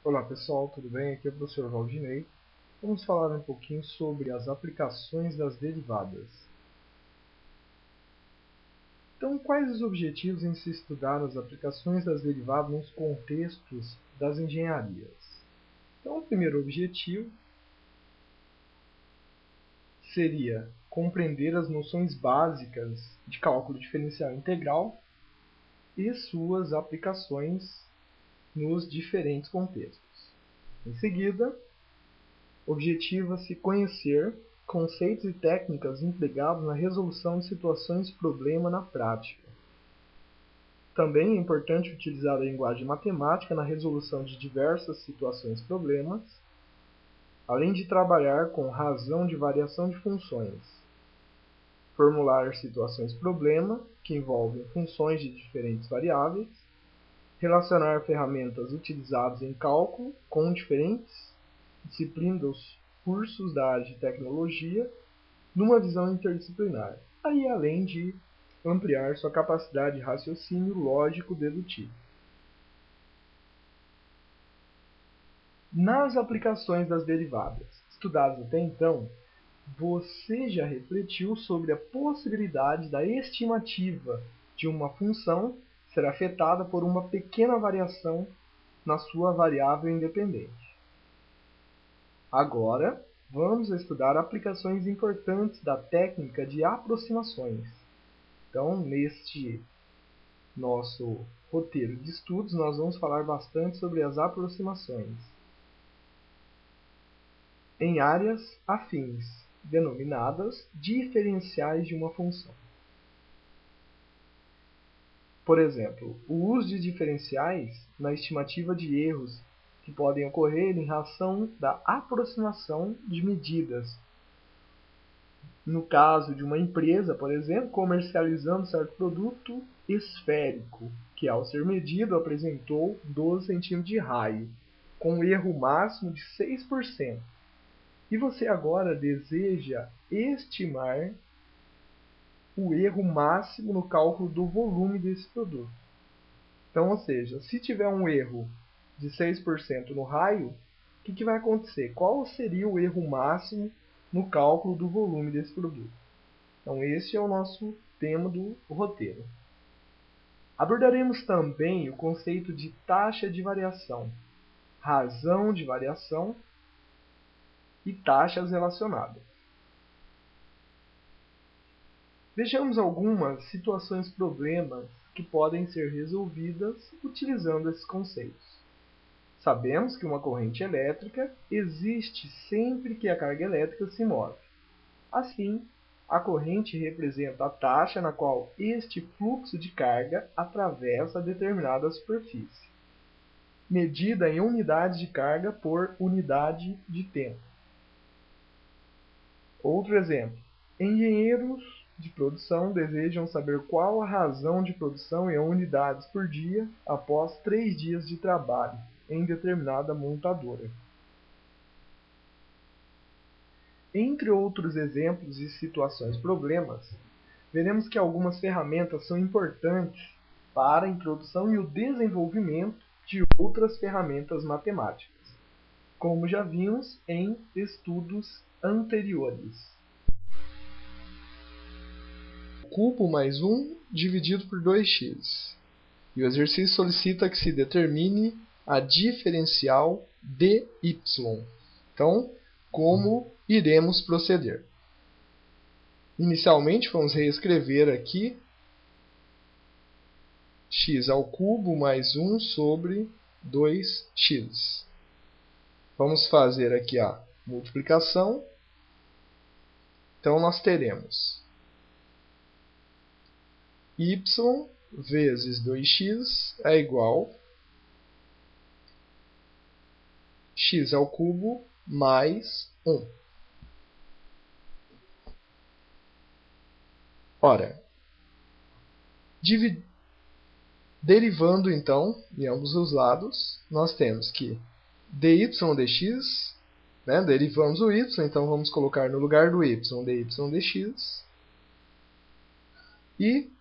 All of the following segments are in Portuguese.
Olá pessoal, tudo bem? Aqui é o professor Valdinei. Vamos falar um pouquinho sobre as aplicações das derivadas. Então, quais os objetivos em se estudar as aplicações das derivadas nos contextos das engenharias? Então, o primeiro objetivo seria compreender as noções básicas de cálculo diferencial integral e suas aplicações nos diferentes contextos. Em seguida, objetiva-se conhecer conceitos e técnicas empregados na resolução de situações de problema na prática. Também é importante utilizar a linguagem matemática na resolução de diversas situações de problemas, além de trabalhar com razão de variação de funções, formular situações de problema que envolvem funções de diferentes variáveis, relacionar ferramentas utilizadas em cálculo com diferentes disciplinas dos cursos da área de tecnologia numa visão interdisciplinar, aí além de ampliar sua capacidade de raciocínio lógico-dedutivo. Nas aplicações das derivadas estudadas até então, você já refletiu sobre a possibilidade da estimativa de uma função ser afetada por uma pequena variação na sua variável independente. Agora, vamos estudar aplicações importantes da técnica de aproximações. Então, neste nosso roteiro de estudos, nós vamos falar bastante sobre as aproximações em áreas afins, denominadas diferenciais de uma função. Por exemplo, o uso de diferenciais na estimativa de erros que podem ocorrer em razão da aproximação de medidas. No caso de uma empresa, por exemplo, comercializando certo produto esférico, que ao ser medido apresentou 12 centímetros de raio, com um erro máximo de 6%. E você agora deseja estimar o erro máximo no cálculo do volume desse produto. Então, ou seja, se tiver um erro de 6% no raio, o que vai acontecer? Qual seria o erro máximo no cálculo do volume desse produto? Então, esse é o nosso tema do roteiro. Abordaremos também o conceito de taxa de variação, razão de variação e taxas relacionadas. Vejamos algumas situações problemas que podem ser resolvidas utilizando esses conceitos. Sabemos que uma corrente elétrica existe sempre que a carga elétrica se move. Assim, a corrente representa a taxa na qual este fluxo de carga atravessa determinada superfície, medida em unidade de carga por unidade de tempo. Outro exemplo. Engenheiros de produção desejam saber qual a razão de produção em unidades por dia após 3 dias de trabalho em determinada montadora. Entre outros exemplos e situações problemas, veremos que algumas ferramentas são importantes para a introdução e o desenvolvimento de outras ferramentas matemáticas, como já vimos em estudos anteriores. Cubo mais 1 dividido por 2x. E o exercício solicita que se determine a diferencial dy. Então, como iremos proceder? Inicialmente, vamos reescrever aqui x ao cubo mais 1 sobre 2x. Vamos fazer aqui a multiplicação. Então, nós teremos y vezes 2x é igual a x ao cubo mais 1. Ora, derivando então em ambos os lados, nós temos que dy dx, derivamos o y, então vamos colocar no lugar do y dy dx. E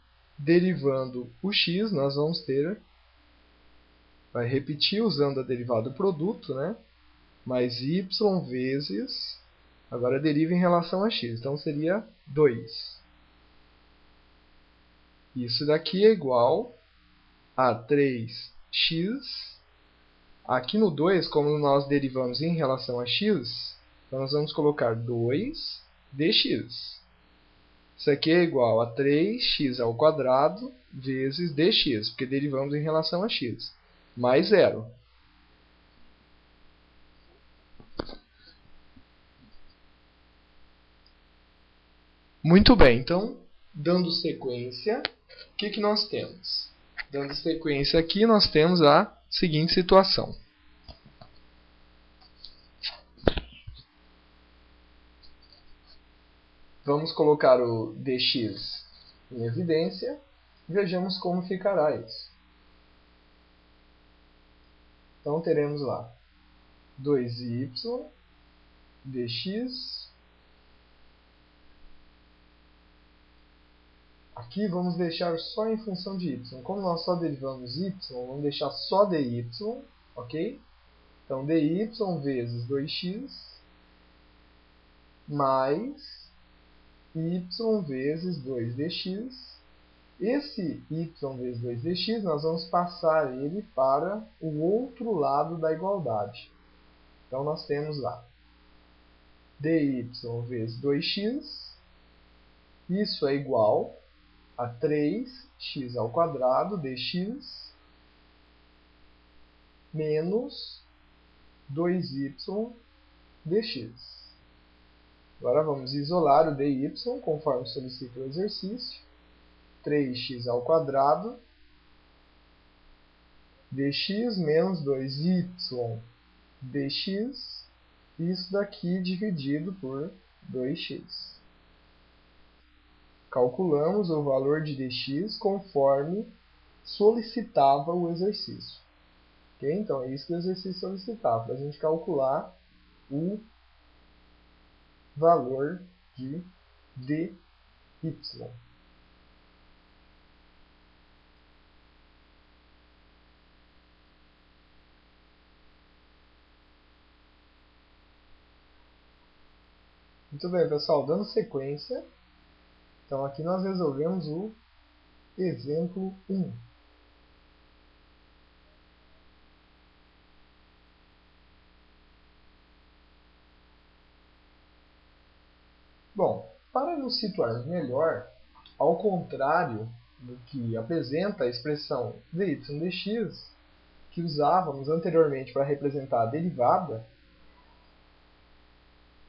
derivando o x, nós vamos ter vai repetir usando a derivada do produto, né? Mais y vezes, agora deriva em relação a x, então seria 2. Isso daqui é igual a 3x. Aqui no 2, como nós derivamos em relação a x, então nós vamos colocar 2 dx. Isso aqui é igual a 3x ao quadrado vezes dx, porque derivamos em relação a x, mais 0. Muito bem, então, dando sequência, o que nós temos? Dando sequência aqui, nós temos a seguinte situação. Vamos colocar o dx em evidência e vejamos como ficará isso. Então, teremos lá 2y dx. Aqui vamos deixar só em função de y. Como nós só derivamos y, vamos deixar só dy, ok? Então, dy vezes 2x mais y vezes 2dx. Esse y vezes 2dx, nós vamos passar ele para o outro lado da igualdade. Então, nós temos lá dy vezes 2x. Isso é igual a 3x ao quadrado dx menos 2y dx. Agora vamos isolar o dy, conforme solicita o exercício. 3x ao quadrado dx menos 2y dx. Isso daqui dividido por 2x. Calculamos o valor de dx conforme solicitava o exercício. Okay? Então, é isso que o exercício solicitava, para a gente calcular o valor de dy. Muito bem, pessoal, dando sequência, então aqui nós resolvemos o exemplo 1. Bom, para nos situarmos melhor, ao contrário do que apresenta a expressão dy dx, que usávamos anteriormente para representar a derivada,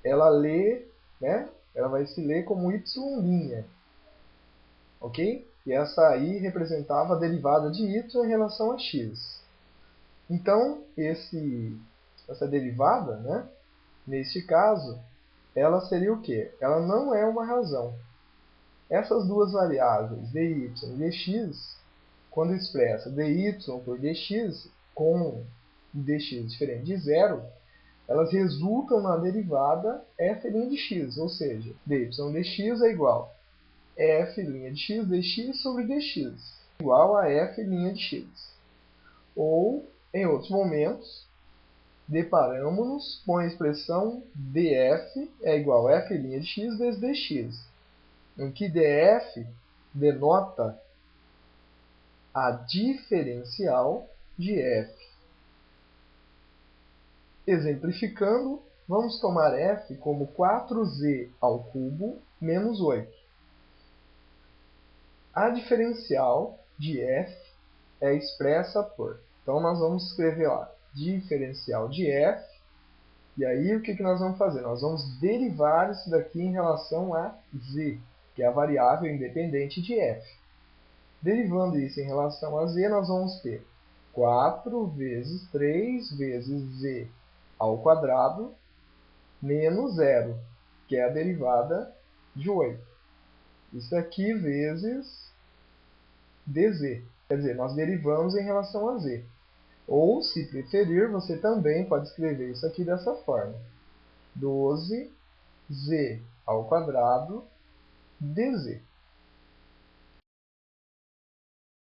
ela vai se ler como y', ok? E essa aí representava a derivada de y em relação a x. Então, essa derivada, né, neste caso, ela seria o quê? Ela não é uma razão. Essas duas variáveis, dy e dx, quando expressa dy por dx com dx diferente de zero, elas resultam na derivada f' de x, ou seja, dy dx é igual a f' de x dx sobre dx, igual a f' de x. Ou, em outros momentos, deparamos-nos com a expressão df é igual a f' de x vezes dx, em que df denota a diferencial de f. Exemplificando, vamos tomar f como 4z ao cubo menos 8. A diferencial de f é expressa por... Então, nós vamos escrever lá, diferencial de f. E aí, o que nós vamos fazer? Nós vamos derivar isso daqui em relação a z, que é a variável independente de f. Derivando isso em relação a z, nós vamos ter 4 vezes 3 vezes z ao quadrado menos 0, que é a derivada de 8. Isso aqui vezes dz. Quer dizer, nós derivamos em relação a z. Ou, se preferir, você também pode escrever isso aqui dessa forma. 12z ao quadrado dz.